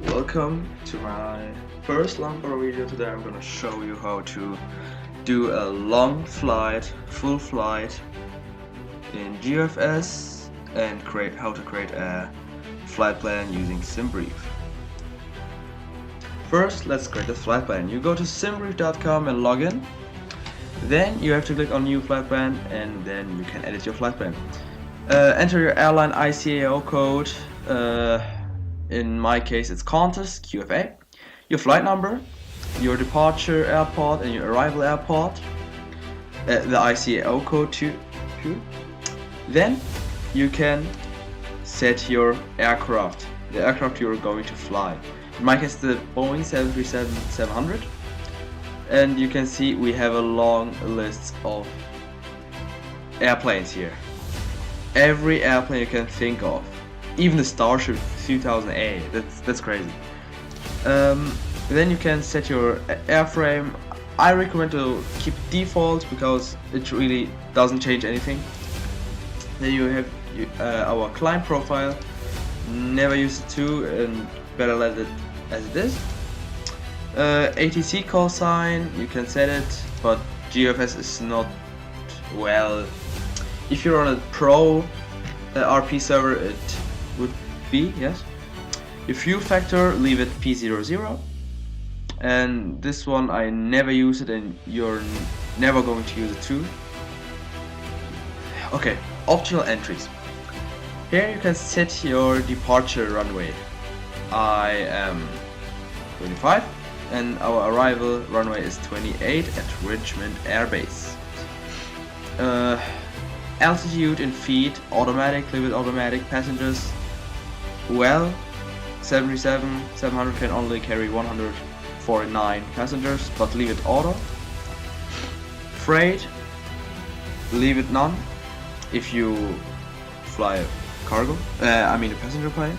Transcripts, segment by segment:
Welcome to my first long power video. Today I'm gonna show you how to do a long flight, full flight in GeoFS and how to create a flight plan using SimBrief. First, let's create a flight plan. You go to simbrief.com and log in. Then you have to click on new flight plan and then you can edit your flight plan. Enter your airline ICAO code. In my case it's Qantas QFA, your flight number, your departure airport and your arrival airport, the ICAO code too. Then you can set your aircraft, the aircraft you're going to fly. In my case the Boeing 737-700, and you can see we have a long list of airplanes here. Every airplane you can think of. Even the Starship 2008, that's crazy. Then you can set your airframe. I recommend to keep default because it really doesn't change anything. Then you have our client profile. Never use it too, and better let it as it is. ATC call sign, you can set it, but GeoFS is not well. If you're on a pro RP server, it would be, yes. Your fuel factor, leave it P00, and this one I never use it and you're never going to use it too. Okay, optional entries. Here you can set your departure runway. I am 25 and our arrival runway is 28 at Richmond Air Base. Altitude in feet, automatic, leave it automatic. Passengers, well, 737-700 can only carry 149 passengers, but leave it auto. Freight, leave it none if you fly a cargo, a passenger plane.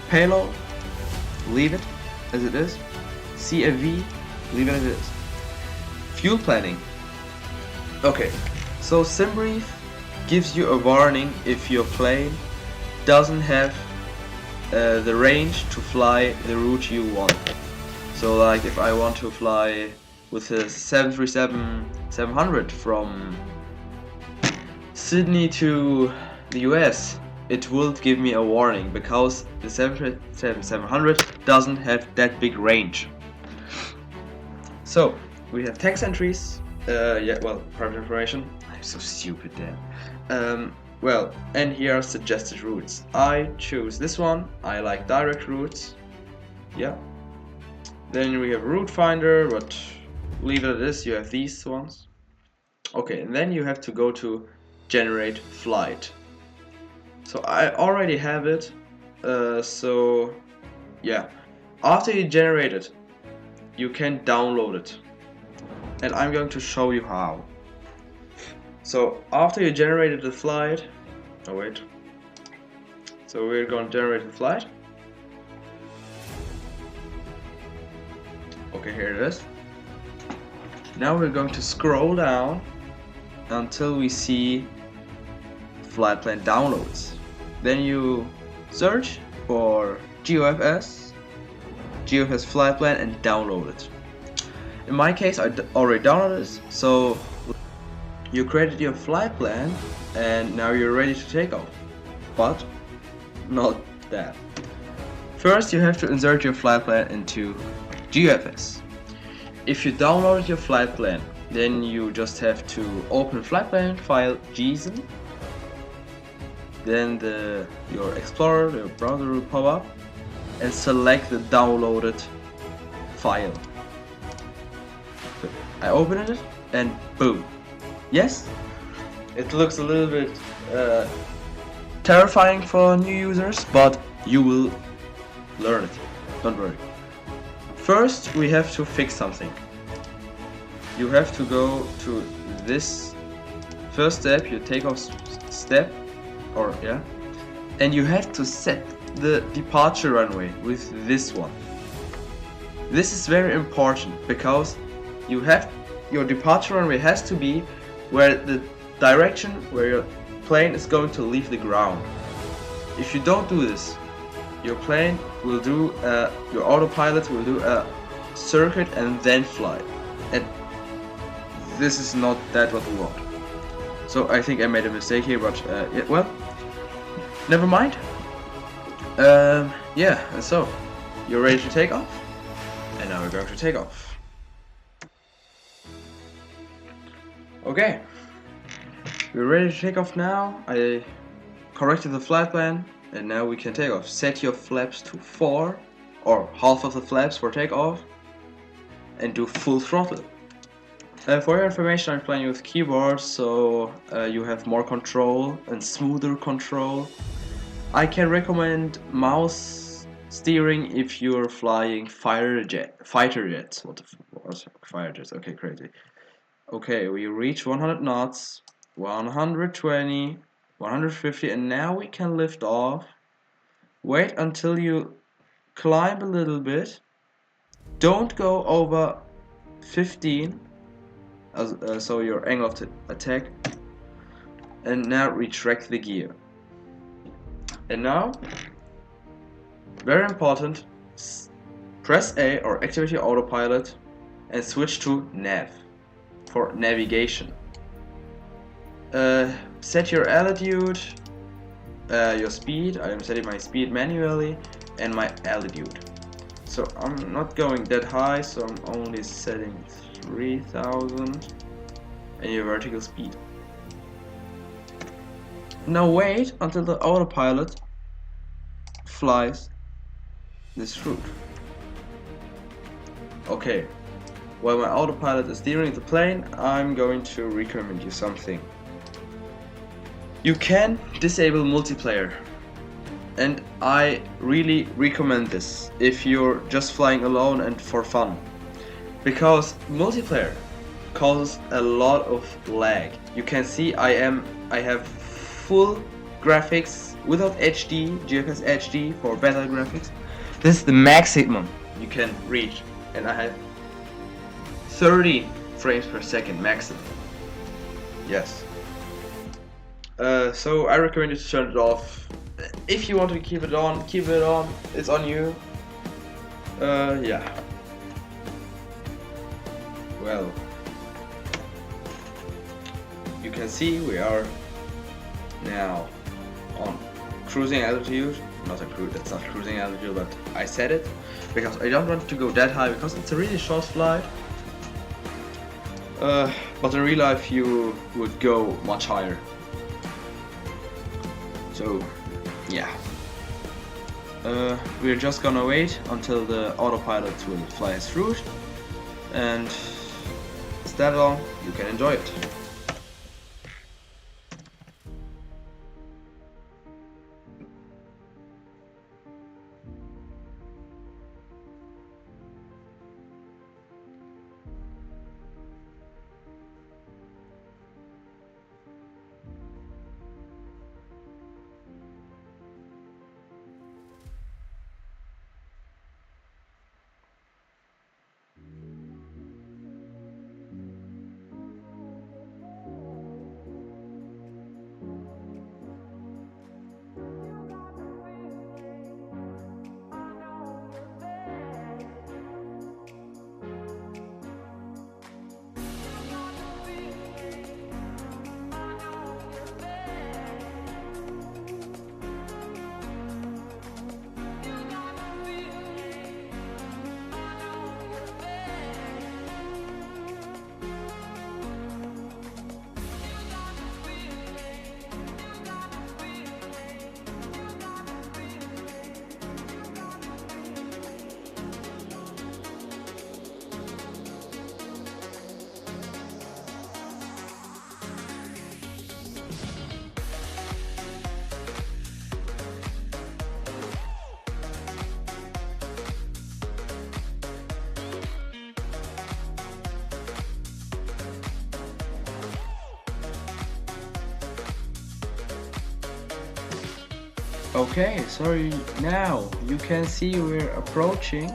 Payload, leave it as it is. CAV, leave it as it is. Fuel planning. Okay, so SimBrief gives you a warning if your plane doesn't have the range to fly the route you want. So like if I want to fly with a 737-700 from Sydney to the US, it will give me a warning because the 737-700 doesn't have that big range. So we have text entries, private information. I'm so stupid there. And here are suggested routes. I choose this one. I like direct routes. Yeah. Then we have route finder, but leave it at this. You have these ones. Okay, and then you have to go to generate flight. So I already have it. So yeah. After you generate it, you can download it. And I'm going to show you how. So after you generated the flight, so we're going to generate the flight. Okay, here it is. Now we're going to scroll down until we see flight plan downloads. Then you search for GeoFS flight plan and download it. In my case, I already downloaded it, so you created your flight plan and now you're ready to take off. But not that. First you have to insert your flight plan into GeoFS. If you downloaded your flight plan, then you just have to open flight plan file JSON. Then your Explorer, your browser will pop up and select the downloaded file. So I opened it and boom. Yes, it looks a little bit terrifying for new users, but you will learn it, don't worry. First we have to fix something. You have to go to this first step, your takeoff step, and you have to set the departure runway with this one. This is very important because your departure runway has to be where the direction where your plane is going to leave the ground. If you don't do this, your plane will do, your autopilot will do a circuit and then fly. And this is not that what we want. So I think I made a mistake here, but yeah, well, never mind. Yeah, and so you're ready to take off, and now we're going to take off. Okay, we're ready to take off now. I corrected the flight plan, and now we can take off. Set your flaps to 4, or half of the flaps for takeoff, and do full throttle. For your information, I'm playing with keyboard, so you have more control and smoother control. I can recommend mouse steering if you're flying fighter jets. What fighter jets? Okay, crazy. Okay, we reach 100 knots, 120, 150, and now we can lift off. Wait until you climb a little bit. Don't go over 15. So your angle of attack, and now retract the gear. And now, very important, press A or activate your autopilot and switch to nav for navigation. Set your altitude, your speed. I am setting my speed manually, and my altitude. So I'm not going that high, so I'm only setting 3000, and your vertical speed. Now wait until the autopilot flies this route. Okay, while my autopilot is steering the plane, I'm going to recommend you something. You can disable multiplayer, and I really recommend this if you're just flying alone and for fun, because multiplayer causes a lot of lag. You can see I have full graphics without HD, GeoFS HD for better graphics. This is the maximum you can reach, and I have 30 frames per second maximum. Yes. So I recommend you to turn it off. If you want to keep it on, keep it on. It's on you. Yeah. Well, you can see we are now on cruising altitude. Not a cruise, that's not cruising altitude, but I said it because I don't want to go that high because it's a really short flight. But in real life you would go much higher. So yeah. We're just gonna wait until the autopilot will fly its route, and it's that long, you can enjoy it. Okay, sorry, now you can see we're approaching.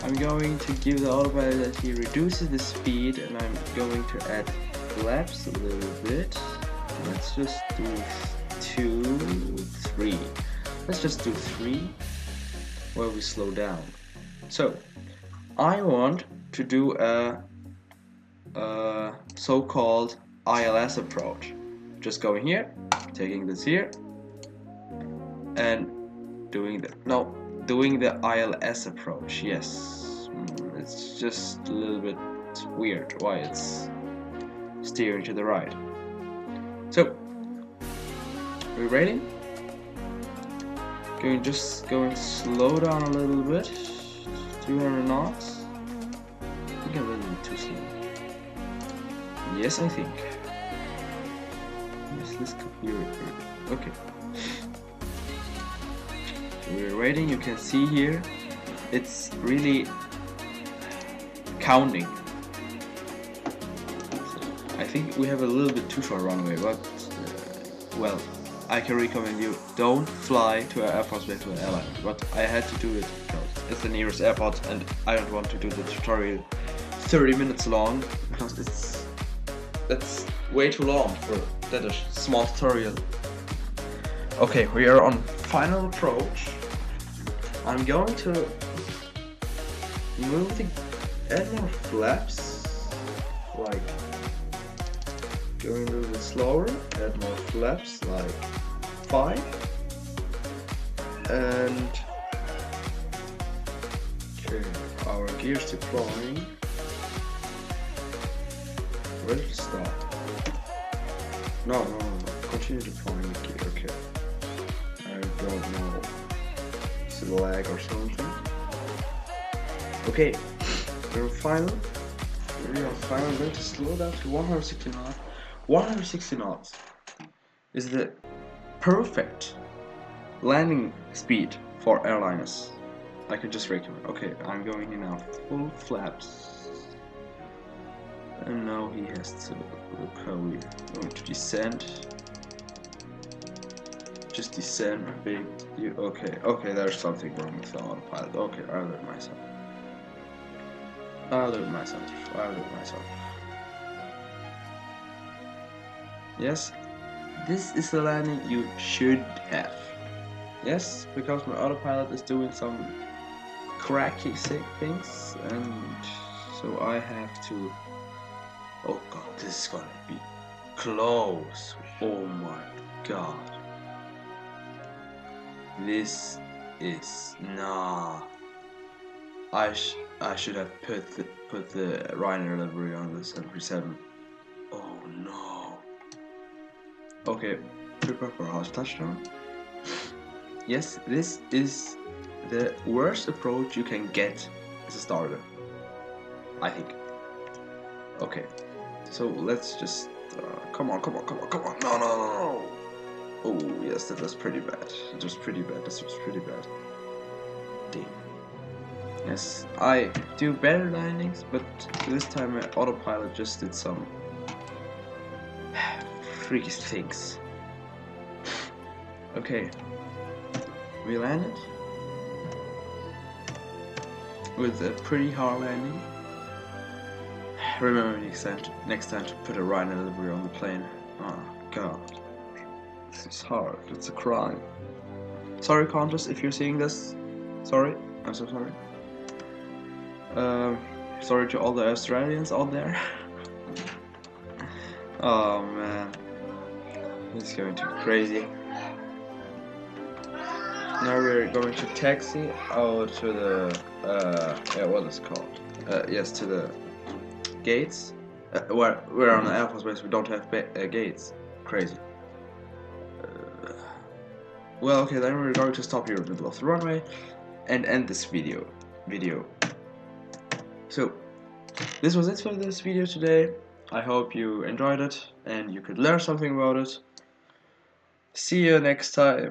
I'm going to give the autopilot that he reduces the speed, and I'm going to add flaps a little bit. Let's just do 2, 3. let's just do 3 where we slow down. So I want to do a so-called ILS approach. Just going here, taking this here, and doing the ILS approach. Yes, it's just a little bit weird why it's steering to the right. So we're ready. Going to slow down a little bit. 200 knots. I think I'm a little bit too slow. Yes, I think. Yes, let's copy it. Okay. So we're waiting. You can see here, it's really counting. So I think we have a little bit too short runway, but well, I can recommend you don't fly to an Air Force Base with an airline. But I had to do it because it's the nearest airport, and I don't want to do the tutorial 30 minutes long because that's way too long for that a small tutorial. Okay, we are on final approach. I'm going to move the add more flaps, like going a little bit slower, add more flaps, like 5, and okay, our gears deploying. Ready to stop. No. Continue deploying the gear. Okay. I don't know. Is it a lag or something? Okay. We're final. We are finally going to slow down to 160 knots. 160 knots is the perfect landing speed for airliners. I could just recommend. Okay, I'm going in now. Full flaps. And now he has to look how we're going to descend. Just descend a bit. Okay, there's something wrong with the autopilot. Okay, I'll do it myself. Yes, this is the landing you should have. Yes, because my autopilot is doing some cracky things, and so I have to. Oh god, this is gonna be close. Oh my god. This is nah. I should have put the Ryanair livery on the 737. Oh no. Okay, prepare for house touchdown. Yes, this is the worst approach you can get as a starter, I think. Okay, so let's just come on. No. Oh yes, that was pretty bad. This was pretty bad. Damn. Yes, I do better landings, but this time my autopilot just did some freaky things. Okay, we landed with a pretty hard landing. Remember next time to put a Ryanair livery on the plane. Oh god, this is hard. It's a crime. Sorry, Countess, if you're seeing this. Sorry, I'm so sorry. Sorry to all the Australians out there. Oh man, it's going to be crazy. Now we're going to taxi out to the what is it called? Yes, to the gates. We're on an Air Force base. We don't have gates. Crazy. Well, okay, then we're going to stop here in the middle of the runway and end this video. So, this was it for this video today. I hope you enjoyed it and you could learn something about it. See you next time.